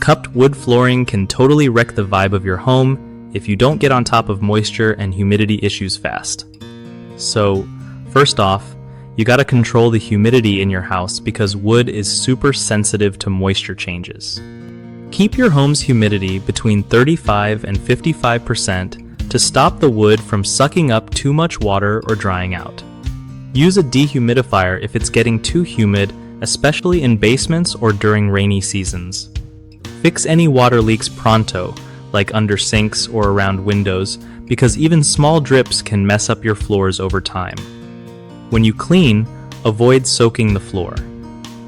Cupped wood flooring can totally wreck the vibe of your home if you don't get on top of moisture and humidity issues fast. So, first off, you gotta control the humidity in your house because wood is super sensitive to moisture changes. Keep your home's humidity between 35 and 55% to stop the wood from sucking up too much water or drying out. Use a dehumidifier if it's getting too humid, especially in basements or during rainy seasons. Fix any water leaks pronto, like under sinks or around windows, because even small drips can mess up your floors over time. When you clean, avoid soaking the floor.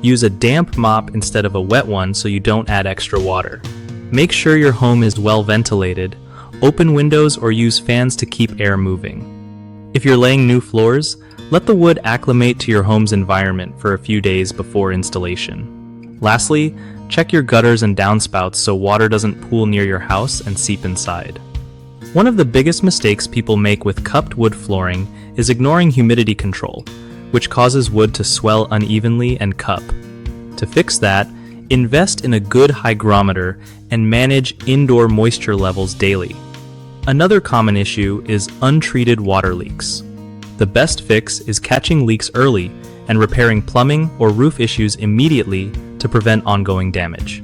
Use a damp mop instead of a wet one so you don't add extra water. Make sure your home is well ventilated. Open windows or use fans to keep air moving. If you're laying new floors, let the wood acclimate to your home's environment for a few days before installation. Lastly, check your gutters and downspouts so water doesn't pool near your house and seep inside. One of the biggest mistakes people make with cupped wood flooring is ignoring humidity control, which causes wood to swell unevenly and cup. To fix that, invest in a good hygrometer and manage indoor moisture levels daily. Another common issue is untreated water leaks. The best fix is catching leaks early and repairing plumbing or roof issues immediately to prevent ongoing damage.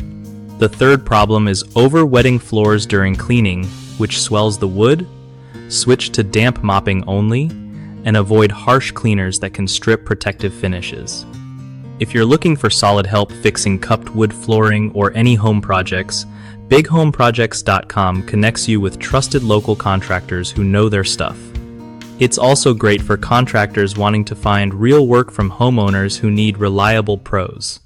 The third problem is over-wetting floors during cleaning, which swells the wood. Switch to damp mopping only, and avoid harsh cleaners that can strip protective finishes. If you're looking for solid help fixing cupped wood flooring or any home projects, BigHomeProjects.com connects you with trusted local contractors who know their stuff. It's also great for contractors wanting to find real work from homeowners who need reliable pros.